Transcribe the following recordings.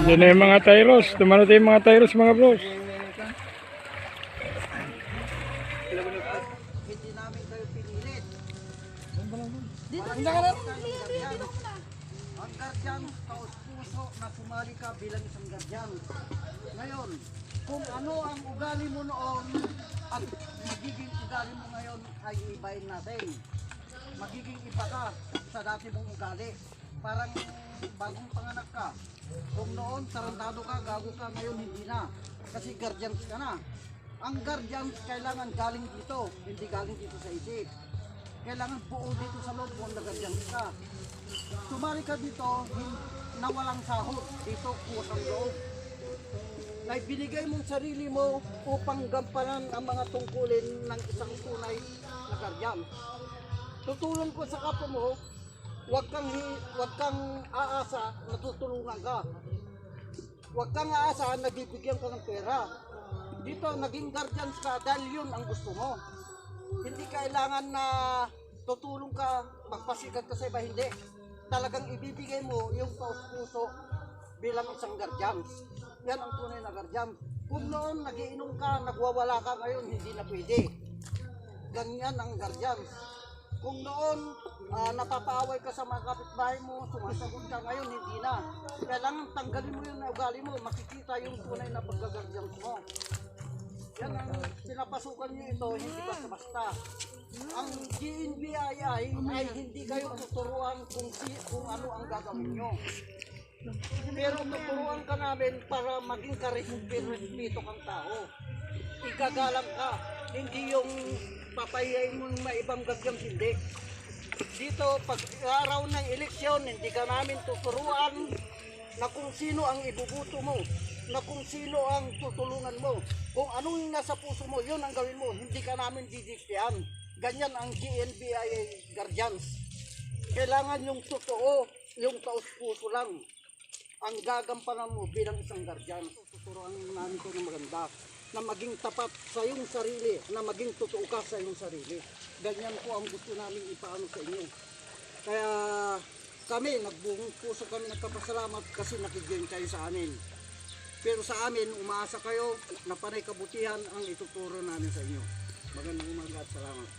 Diyan na yung mga tyros. Tumano tayo yung mga tyros mga bros. Hindi namin kayo pinilit. Dito Ang guardian, taos-puso na sumali ka bilang isang guardian. Ngayon, kung ano ang ugali mo noon at magiging ugali mo ngayon ay ibahin natin. Magiging iba ka sa dati mong ugali. Parang bagong panganak ka. Kung noon tarantado ka, gago ka, ngayon hindi na. Kasi guardians ka na. Ang guardians kailangan galing dito, hindi galing dito sa isip. Kailangan buo dito sa loob mo na guardians ka. Sumali ka dito na walang sahod, dito kusang loob. Na binigay mong sarili mo upang gampanan ang mga tungkulin ng isang tunay na guardian. Tutulong ko sa kapwa mo, huwag kang aasa na tutulungan ka. Huwag kang aasa na bibigyan ka ng pera. Dito naging guardians ka dahil yun ang gusto mo. Hindi kailangan na tutulong ka, magpasikat ka sa iba, hindi. Talagang ibibigay mo yung taos-puso bilang isang guardian. Yan ang tunay na guardian. Kung noon nagiinom ka, nagwawala ka, ngayon hindi na pwede. Ganyan ang guardian. Kung noon napapaaway ka sa mga kapitbahay mo, sumasagot ka, ngayon hindi na. Kailangan tanggalin mo yung ugali mo, makikita yung tunay na paggagardiyan mo. Yan ang pinapasukan nyo ito, hindi basta-basta. Ang GNBI ay hindi kayo tuturuan kung ano ang gagawin nyo. Pero tuturuan ka namin para maging karespeto kang tao. Igagalang ka, hindi yung papayayin mo ng ibang gagyang, hindi. Dito, pag araw ng eleksyon, hindi ka namin tuturuan na kung sino ang ibubuto mo, na kung sino ang tutulungan mo. Kung anong nasa puso mo, yun ang gawin mo. Hindi ka namin didiktihan. Ganyan ang GNBI Guardians. Kailangan yung totoo, yung taos-puso lang ang gagampanan mo bilang isang guardian. Tuturuan namin ito ng maganda, na maging tapat sa iyong sarili, na maging totoo ka sa iyong sarili. Ganyan po ang gusto namin ipaano sa inyo. Kaya kami, nagbuong puso kami nagpapasalamat kasi nakijoin kayo sa amin. Pero sa amin, umaasa kayo na panay kabutihan ang ituturo namin sa inyo. Magandang umaga at salamat.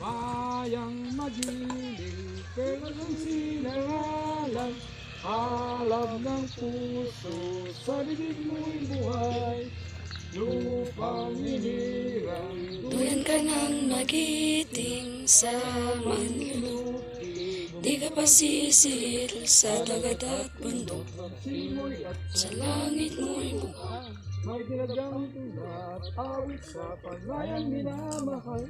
Bayang magiling, kailangan sinangalan. Alam ng puso, sa bibig mo'y buhay. Lupang hinirang, Duyan ka ng magiting sa manlulog. Di ka pa sisil sa dagat at bundok. simoy at Sa langit mo'y buhay. may dinagang tulad. Awit sa paglayang minamahal.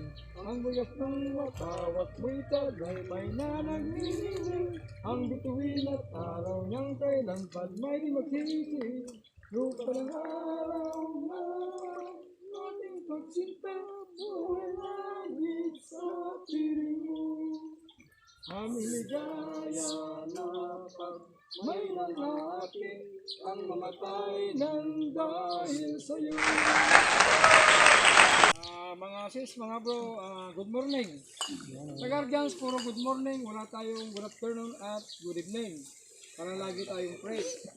Ang buyas ng watawat mo'y tagay na nagniniling. Ang bituin at araw niyang kailang pad may di magsisisi. Lupa ng araw na ating pagsinta, buhay langit sa piling mo. Aming ligaya na pag may nanatin ang mamatay ng dahil sa'yo. Mga sis, mga bro, good morning. Sa Guardians, puro good morning. Wala tayong good afternoon at good evening. Para lagi tayong praise.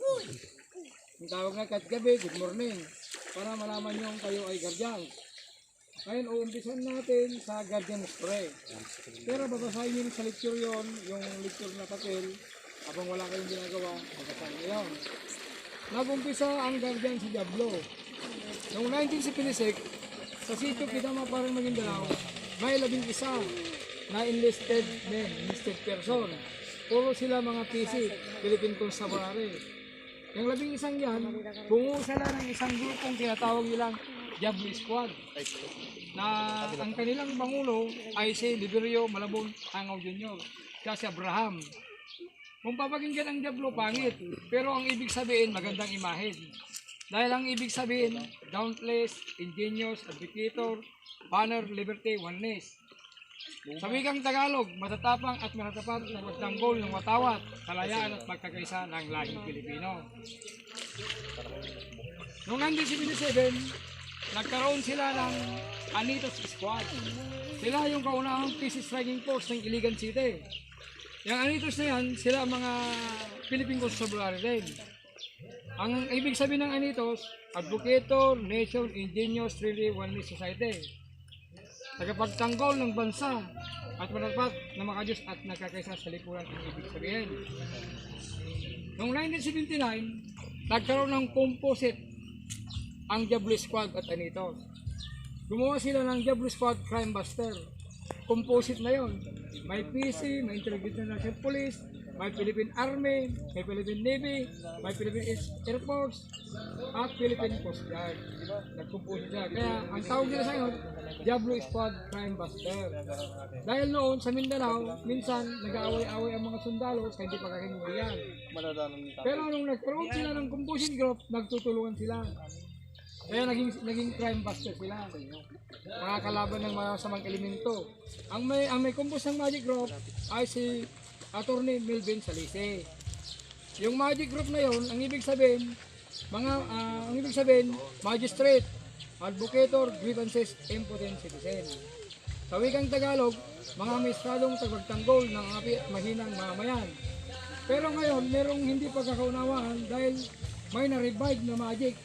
Yung tawag na kahit gabi, good morning. Para malaman nyo kayo ay Guardians. Ngayon, uumpisan natin sa Guardians Pray. Pero babasahin nyo sa lecture yon, yung lecture na papel. Habang wala kayong ginagawa, babasahin nyo yun. Nag-umpisa ang Guardians sa Diablo. Noong 1976, sa sitio Pitama parang Maguindanao, may 11 na enlisted men, enlisted person. Puro sila mga PC, Philippine Constabulary. Yung 11 yan, bungo sila ng isang grupong tinatawag nilang Diablo Squad. Na ang kanilang pangulo ay si Liberio Malabon Hangaw Jr. Siya si Abraham. Kung papakinggan ang Diablo, pangit. Pero ang ibig sabihin, magandang imahen. Dahil ang ibig sabihin, dauntless, ingenious, advocator, honor, liberty, oneness. Sa wikang Tagalog, matatapang at matatapat na magtanggol ng watawat, kalayaan at magkakaisa ng lahing Pilipino. Noong 1977, nagkaroon sila ng Anitos Squad. Sila yung kaunahang peace striking force ng Iligan City. Yung Anitos na yan, sila ang mga Philippine Constabulary din. Ang ibig sabihin ng Anitos, Advocator, Nation, Ingenious, Really Oneness Society. Tagapagtanggol ng bansa at manapat na makadiyos at nakakaisa sa lipunan ang ibig sabihin. Noong 1979, nagkaroon ng composite ang Diablo Squad at Anitos. Gumawa sila ng Diablo Squad Crime Buster. Composite na yon. May PC, may Intelligence National Police, may Philippine Army, may Philippine Navy, may Philippine Air Force, at Philippine Coast Guard. Nag-composite sila. Kaya ang tawag nila sa ngayon, Diablo Squad Crime Buster. Dahil noon sa Mindanao, minsan nag-aaway-aaway ang mga sundalo sa hindi pagkakinulian. Pero nung nagkaroon sila ng composite group, nagtutulungan sila. Kaya naging crime buster sila. Nakakalaban ng masamang elemento. Ang may compose ng Magic Group ay si Attorney Melvin Salise. Yung Magic Group na yon, ang ibig sabihin, magistrate, advocator, grievances, impotent citizen. Sa wikang Tagalog, mga mestradong tagapagtanggol ng api at mahinang mamamayan. Pero ngayon, merong hindi pagkakaunawaan dahil may na-revive na magic.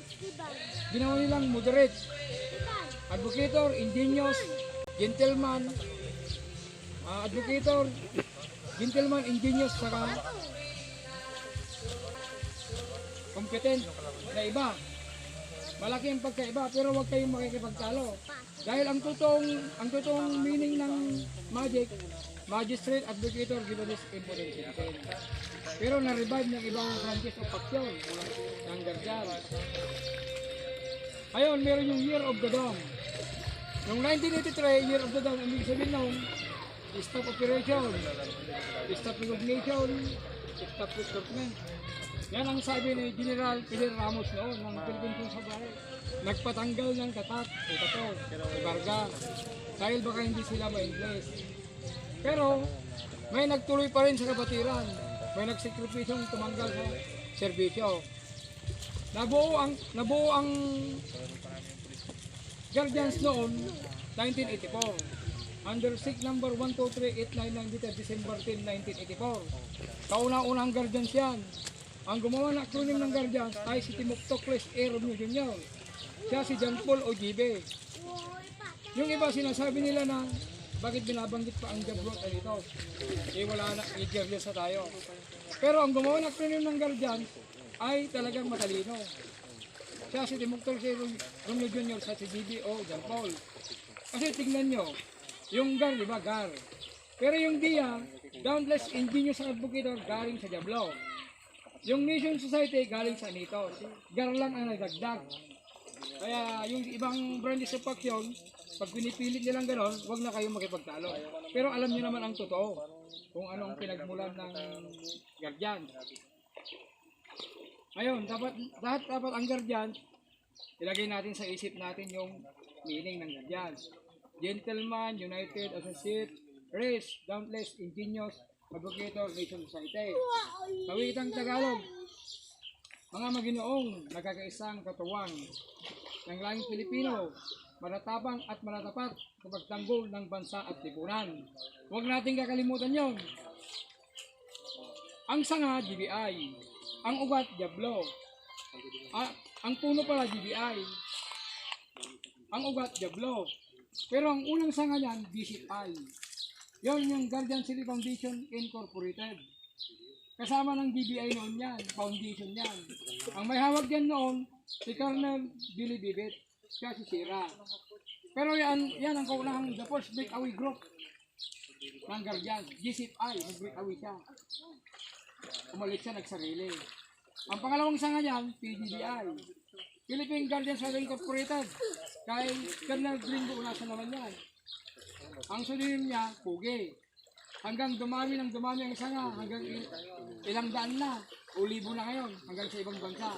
Ginawa nilang moderate, advocator, ingenious, gentleman, advocator, gentleman, ingenious, saka competent na iba. Malaki ang pagkaiba pero huwag kayong makikipagtalo. Dahil ang totoong meaning ng magic, magistrate, advocator, gibanist, impotent citizen. Pero na-revive ng ibang branches o faction ng Gardial. Ayun, meron yung Year of the Dawn. Noong 1983, Year of the Dawn, ang ibig sabihin noon, stop operation, stop recognition, stop recruitment. Yan ang sabi ni General Fidel Ramos noon ng Philippine Constabulary. Nagpatanggal ng katat, Ibarga, dahil baka hindi sila ma-English. Pero may nagtuloy pa rin sa kapatiran, may nagsakripisyong tumanggal sa serbisyo. Nabuo ang Guardians noon 1984 under SIC number 123-899 dated December 10, 1984. Kauna-unang Guardians yan. Ang gumawa ng acronym ng Guardians ay si Timoctocles A. Romeo Jr. Siya si John Paul Ogibe. Yung iba sinasabi nila na bakit binabanggit pa ang Diablo at Anitos? Eh wala na, i-Guardians na tayo. Pero ang gumawa ng acronym ng Guardians ay talagang matalino. Siya si Timoctocles A. Romeo Jr. sa si GB o John Paul. Kasi tignan nyo, yung GAR, di ba, GAR. Pero yung DIA, Dauntless Ingenious Advocator, galing sa Diablo. Yung Nation Society, galing sa Anitos. GAR lang ang nagdagdag. Kaya yung ibang branches of faction, pag pinipilit nilang gano'n, huwag na kayong makipagtalo. Pero alam niyo naman ang totoo, kung ano ang pinagmulan ng Guardian. Ngayon, dapat ang Guardian, ilagay natin sa isip natin yung meaning ng Guardian. Gentleman, United, Associate, Race, Dauntless, Ingenious, Advocator, Nation Society. Sa wikang Tagalog, mga maginoong nagkakaisang katuwang ng langit Pilipino, matatabang at matatapat sa pagtanggol ng bansa at lipunan. Huwag nating kakalimutan yon. Ang sanga, GBI. Ang ugat, Diablo. Ang puno pala, GBI. Ang ugat, Diablo. Pero ang unang sanga niyan, BCI. Yon yung Guardian City Foundation Incorporated. Kasama ng GBI noon yan, foundation yan. Ang may hawag yan noon, si Colonel Billy Bibit, siya si Sira. Pero yan ang kaunahang the first breakaway group ng Guardian, GCI, nag-breakaway siya. Umalis siya, nagsarili. Ang pangalawang sanga niyan, PGBI, Philippine Guardian City Incorporated, kay Colonel Gringo Unasan naman yan. Ang sulinim niya, Pugi. Hanggang dumami ang sanga, hanggang ilang daan na, o libo na ngayon, hanggang sa ibang bansa.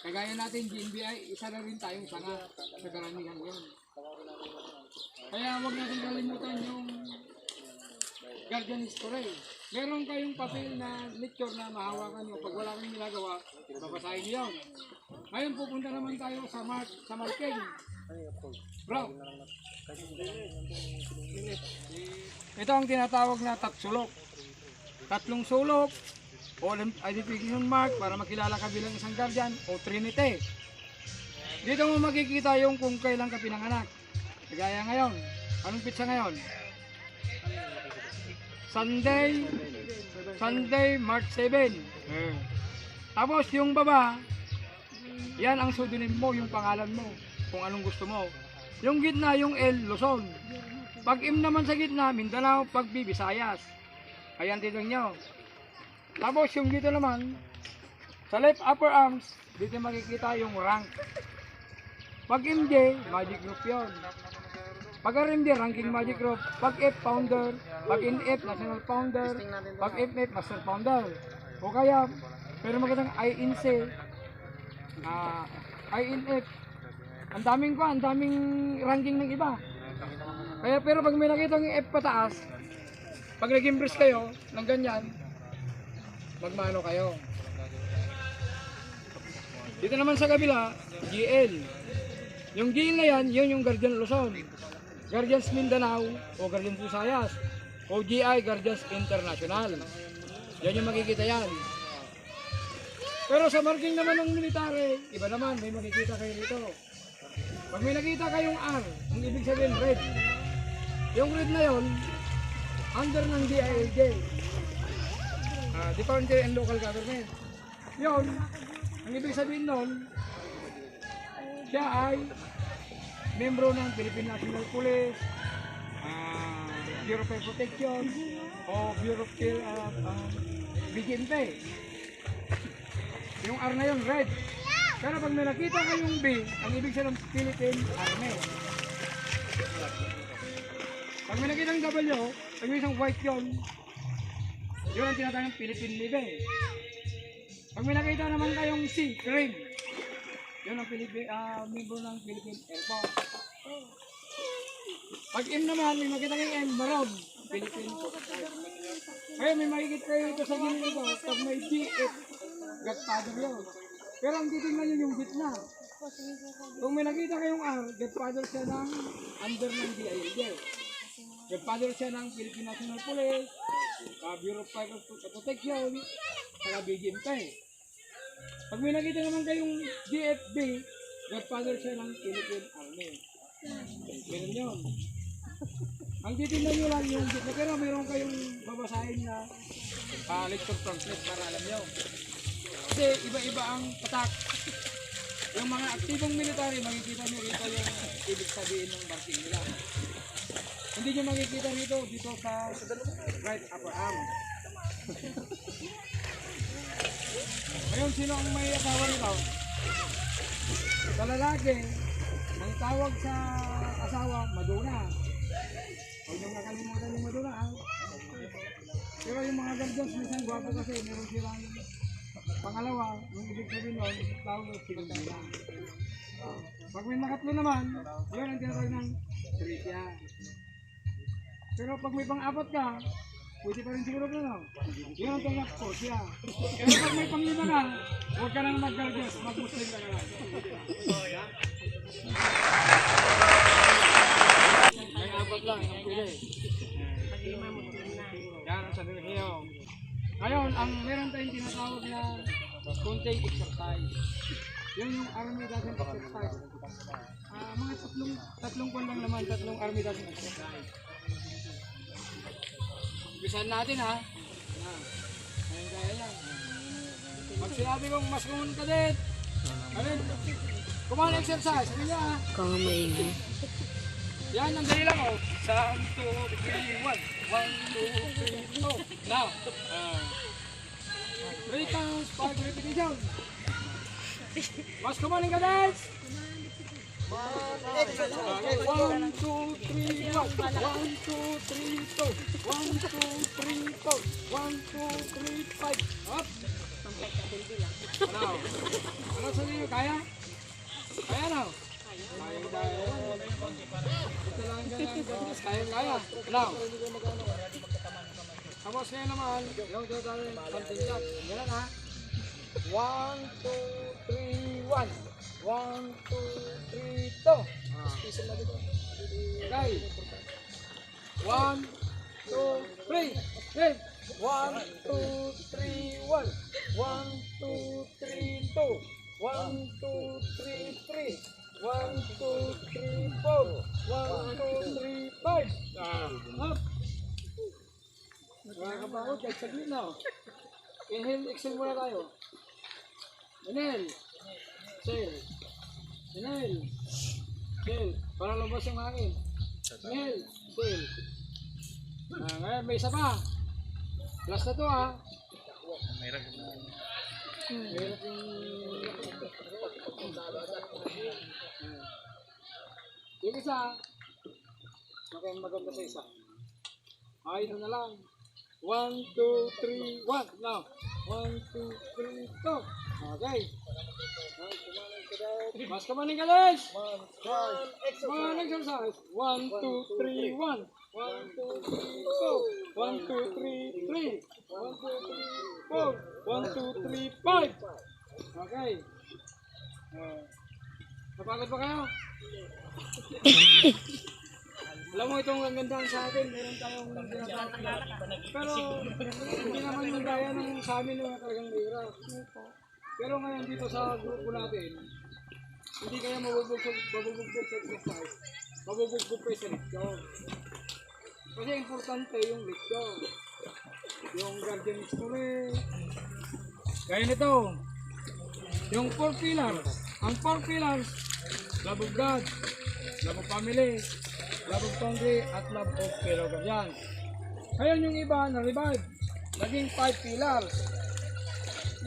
Kagaya natin, GNBI, isa na rin tayong sanga sa karamihan yun. Kaya huwag natin kalimutan yung Guardian History. Meron kayong papel na lecture na mahawakan nyo. Pag wala kang ginagawa, babasahin nyo yun. Ngayon pupunta naman tayo sa Marking. Bro. Ito ang tinatawag na tatsulok. Tatlong sulok o identification mark para makilala ka bilang isang guardian o Trinity. Dito mo makikita yung kung kailan ka pinanganak. Kagaya ngayon. Anong pitsa ngayon? Sunday, March 7. Tapos yung baba, yan ang pseudonym mo, yung pangalan mo, kung anong gusto mo. Yung gitna, yung L, Luzon. Pag M naman sa gitna, Mindanao, pag B, Visayas. Ayan dito nyo. Tapos yung dito naman, sa left upper arms, dito makikita yung rank. Pag MJ, magic group yun. Pag RMD, ranking magic group. Pag F, founder. Pag NF, national founder. Pag FF, master founder. O kaya, pero magandang INC, INF. Ang daming ranking ng iba. Kaya pero pag may nakita ng F pataas, pag nag-impress kayo ng ganyan, magmano kayo. Dito naman sa kabila, GL. Yung GL na yan, yun yung Guardian Luzon. Guardians Mindanao o Guardians Visayas. O GI, Guardians International. Yan yung makikita yan. Pero sa marking naman ng military, iba naman, may makikita kayo dito. Pag may nakita kayong R, ang ibig sabihin red. Yung red na yon, under ng DILG. Department and Local Government. Yun, ang ibig sabihin nun, siya ay membro ng Philippine National Police, Bureau of Fire Protection, o Bureau of BGMP. Yung R na yun, red. Pero pag may nakita kayong B, ang ibig sabihin ng Philippine Army. Pag may nakita ng W, pag may isang white yun, yun ang tinatawag ng Philippine Navy. Pag may nakita naman kayong C, green, yun ang member ng Philippine Air Force. Pag M naman, may makita kayong M, maroon, Philippine Coast Guard. Kaya may makikita kayo ito sa gilid ito, pag may GF, Godfather yun. Pero ang titingnan nyo yung gitna. Kung may nakita kayong R, Godfather siya ng under ng DILG. Godfather siya ng Philippine National Police, Bureau of Fire Protection, saka BGMP. Pag may nakita naman kayong GFB, Godfather siya ng Philippine Army. Meron yun. Ang titignan nyo lang yung gitna, pero meron kayong babasahin na lecture translate para alam nyo. Kasi iba-iba ang patak. Yung mga aktibong military, makikita nyo rito yung ibig sabihin ng marking nila. Hindi nyo makikita rito dito sa right upper arm. Ngayon, sino ang may asawa nito? Sa lalaki, ang tawag sa asawa, Madonna. Huwag nyo nakalimutan yung Madonna. Pero yung mga guardians, minsan gwapo kasi, meron silang pangalawa, yung ibig sabihin nun, tawag ng Silvia. Pag may nakatlo naman, yun ang tinatawag ng Tricia. Pero pag may pang-apat ka, pwede pa rin siguro no? Yun ang tawag ko siya. Pero pag may pang-lima ka, huwag ka nang mag-guardians, mag-Muslim ka na lang. May apat lang, ang pwede. Yan ang sabi niyo. Ngayon, ang meron tayong tinatawag na contact exercise. Yun yung army doesn't exercise. Mga tatlong kwan lang naman, tatlong army doesn't exercise. Umpisahan natin ha. Ayun kaya yan. Pag sinabi kong mas kumun ka din. Alin? Kumain exercise. Ano niya ha? Kung maingay. Yan, ang dali lang oh. 1, 2, 3, 1. 1, 2, 3, 2. Now. 3 times, 5 repetitions. Mas kumain ka din. 1, 2, 3, 1. 1, 2, 3, 2. 1, 2, 3, 4. 1, 2, 3, 5. 1, 2, 3, 4. 1, 2, 3, 5. Up. Now. Ano sa inyo? Kaya? Kaya na? Kaya. Ito lang ganyan. Kaya. Now. Tapos ngayon naman, yung total pantinjak. Ganyan ha. 1, 2, 3, 1. 1, 2, 3, 2. Okay. 1, 2, 3. Hey. 1, 2, 3, 1. 1, 2, 3, 2. 1, 2, 3, 3. 1, 2, 3, 4. 1, 2, 3, 5. Up. Mga kabakot, kahit saglit na. Inhale, exhale muna tayo. Inhale. Exhale. Inhale. Exhale. Para lumabas yung hangin. Inhale. Exhale. Ngayon, may isa pa. Last na to ha. Mahirap yung isa. Maganda sa isa. Ay, ito na lang. 1, 2, 3, 1. Now. 1, 2, 3, 2. Okay. Mas kamaning ka, Les. Mga exercise. 1, 2, 3, 1. 1, 2, 3, 2. 1, 2, 3, 3. 1, 2, 3, 4. 1, 2, 3, 5. Okay. Napagod ba kayo? Alam mo itong ang gandaan sa atin, meron tayong ginagawa. Pero hindi naman yung gaya ng sa amin na talagang mahirap. Pero ngayon dito sa grupo natin, hindi kaya mabubugbog sa exercise. Mabubugbog pa sa leksyon. Kasi importante yung leksyon. Yung guardian history. Kaya nito, yung 4 pillars. Ang 4 pillars, love of God, love of family, love of country, at love of fellow guardian. Ngayon yung iba na-revive, naging 5 pillars.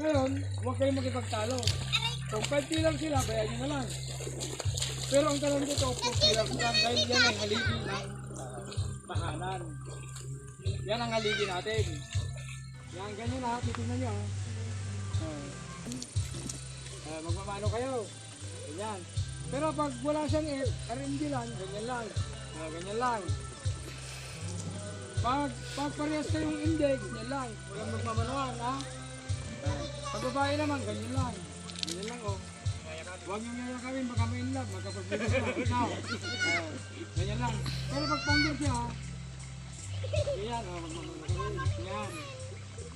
Ngayon, huwag kayong makipagtalo. Kung 5 pillars sila, bayan nyo na lang. Pero ang tanong dito, 4 pillars lang, dahil yan ang haligi ng tahanan. Yan ang haligi natin. Yan, ganyan na, titignan nyo. Magmamano kayo. Ganyan. Pero pag wala siyang RMD lang, ganyan lang. Ganyan lang. Pag parehas kayong hindi, ganyan lang. Walang magmamanuan, ha? Pag babae naman, ganyan lang. Ganyan lang, oh. Huwag nyo nyo kawin, baka may in love, magkapag-bilis na. Ikaw. Ganyan lang. Pero pag founder siya, ganyan, oh, magmamanuan. Ganyan.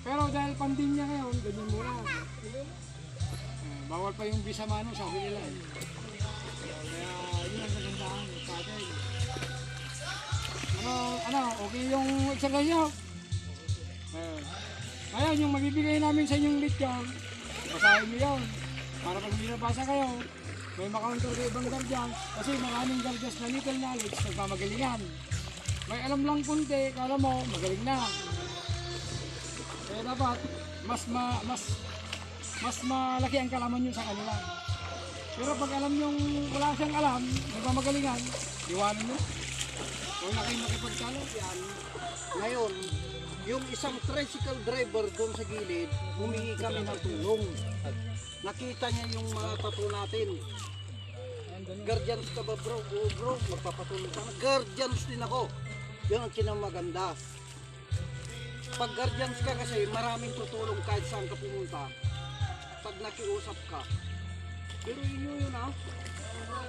Pero dahil pandemya ngayon, ganyan muna. Bawal pa yung visa mano, sabi nila. Kaya yun ang kagandahan sa atin. Okay yung exercise nyo? Ngayon, yung magbibigay namin sa inyong lechon, basahin nyo yun. Para pag binabasa kayo, may makaunter kayo ibang guardian. Kasi maraming guardians na little knowledge, nagmamagalingan. May alam lang punti, kala mo, magaling na. Kaya dapat, mas malaki ang kalaman nyo sa kanila. Pero pag alam nyo wala siyang alam, nagmamagalingan, iwanan nyo. Huwag na kayo makipagtalo. Yan. Ngayon, yung isang tricycle driver doon sa gilid, humingi kami ng tulong. Nakita niya yung mga tattoo natin. Guardians ka ba bro? Oo bro, magpapatulong ka na. Guardians din ako. Yun ang kinamaganda. Pag guardians ka kasi, maraming tutulong kahit saan ka pumunta. Pag nakiusap ka. Pero yun ha.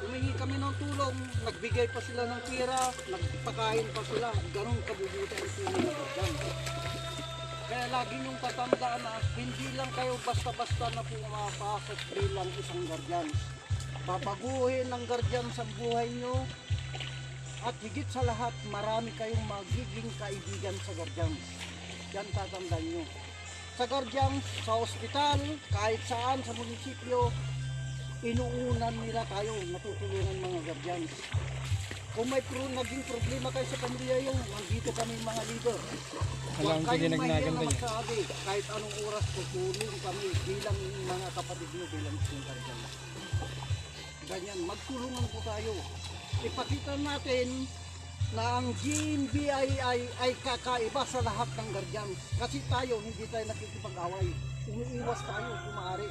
Humingi kami ng tulong, nagbigay pa sila ng pera, nagpakain pa sila. Ganun kabubuti ang tulong ng guardian. Kaya lagi niyong tatandaan na hindi lang kayo basta-basta na pumapasok bilang isang guardian. Babaguhin ng guardian sa buhay niyo. At higit sa lahat, marami kayong magiging kaibigan sa guardian. Yan tatandaan nyo. Sa guardians, sa ospital, kahit saan sa munisipyo, inuunan nila tayo, natutulungan mga guardians. Kung may naging problema kayo sa pamilya yung, nandito kami mga leader. Huwag kayong mahiya na magsabi, kahit anong oras tutulong kami bilang mga kapatid nyo, bilang isang guardian. Ganyan, magtulungan po tayo. Ipakita natin na ang GNB ay kakaiba sa lahat ng guardians. Kasi tayo, hindi tayo nakikipag-away. Umiiwas tayo, kung maaari.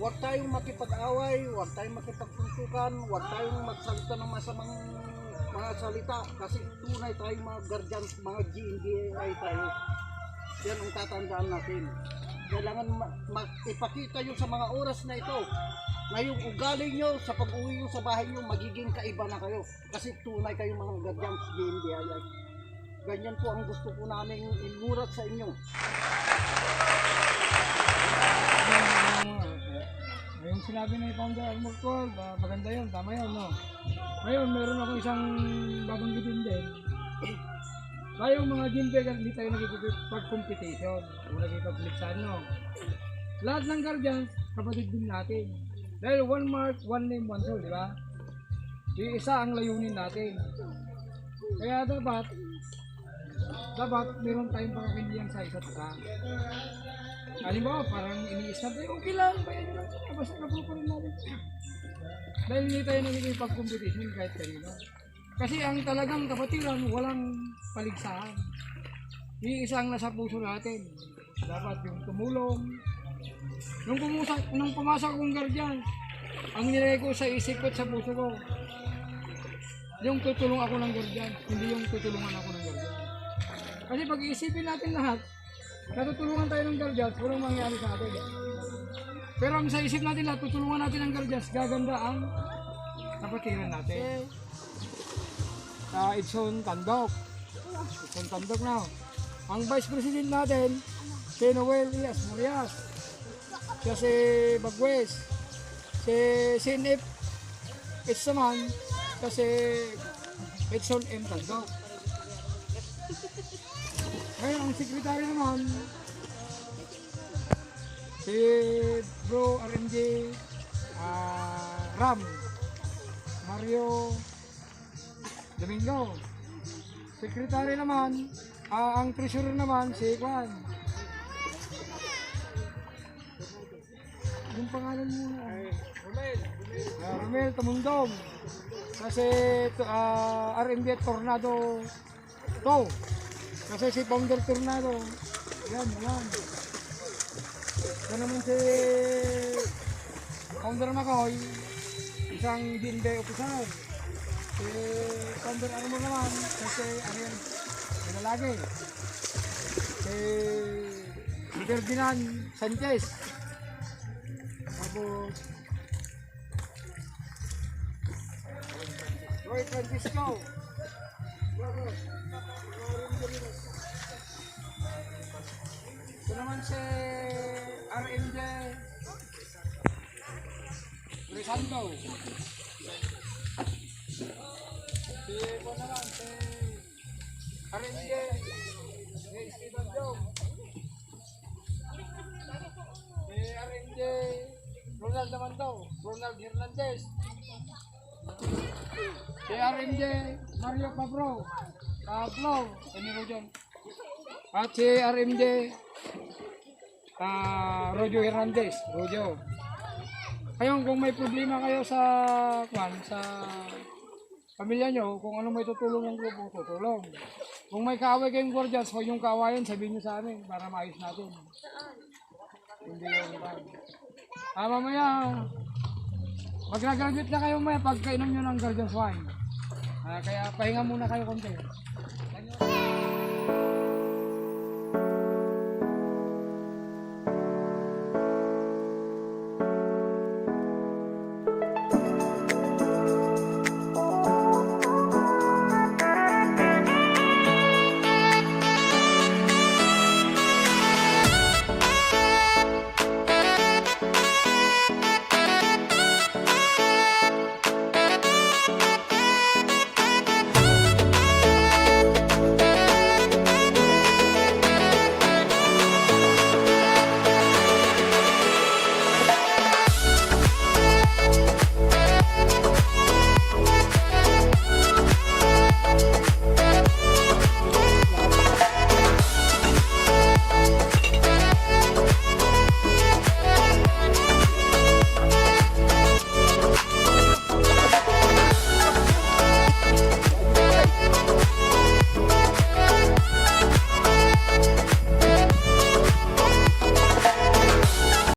Huwag tayong makipag-away, huwag tayong makipagpuntukan, huwag tayong magsalita ng masamang mga salita. Kasi tunay tayong mga guardians, mga GNB tayo. Yan ang tatandaan natin. kailangan ipakita nyo sa mga oras na ito na yung ugali nyo sa pag-uwi nyo sa bahay nyo magiging kaiba na kayo kasi tunay kayong mga guardians GMDII. Ganyan po ang gusto po namin imurat sa inyo. Yung sinabi na Founder Armor Gold, maganda yun, tama yun, no? Ngayon, meron ako isang babanggitin din. Tayong mga gimbegan, hindi tayo nagkikipag-competition, o nagkikipag-liksan, no? Lahat ng guardians, kapatid din natin. Dahil one mark, one name, one soul, di ba? Isa ang layunin natin. Kaya dapat meron tayong pakakindihan sa isa't isa. Halimbawa, parang iniisip tayo, okay lang, kaya nyo lang, basta napupo rin natin. Dahil hindi tayo nagkikipag-competition kahit kanino. Kasi ang talagang kapatiran, walang paligsahan. Iisa ang nasa puso natin. Dapat yung tumulong. Nung pumasok akong guardian, ang nilagay ko sa isip ko at sa puso ko, yung tutulong ako ng guardian, hindi yung tutulungan ako ng guardian. Kasi pag iisipin natin lahat, natutulungan tayo ng guardians, walang mangyari sa atin. Pero ang sa isip natin lahat, tutulungan natin ng guardians, gaganda ang kapatiran natin. Edson Tandok. Edson Tandok na. Ang Vice President natin, si Noel Ias Murias. Siya si Bagwes. Si CNF Edsaman. Kasi Edson M. Tandok. Ngayon, ang sekretary naman, si Bro RMJ Ram Mario Domingo. Sekretary naman, ang treasurer naman, si Juan. Yung pangalan mo na? Romel Tumundong. Kasi RMJ Tornado to. Kasi si Founder Tornado. Yan. Ito naman si Founder Makoy, isang DND officer. Si Founder Armor naman, kasi Ariel Pinalagi. Si Ferdinand Sanchez. Tapos Roy Francisco. Ito naman si RMJ Rizando. Si ito naman si RMJ Steven Jong. Si RMJ Ronald naman daw, Ronald Hernandez. Si RMJ Mario Pablo, Emilio John. At si RMJ Rojo Hernandez, Rojo. Ngayon, kung may problema kayo sa pamilya nyo, kung ano may tutulong ng grupo, tutulong. Kung may kaaway kayong guardians, huwag yung kaawayan, sabihin nyo sa amin para maayos natin. Hindi yung mamaya, mag-graduate na kayo pagkainom nyo ng guardians wine. Kaya pahinga muna kayo konti.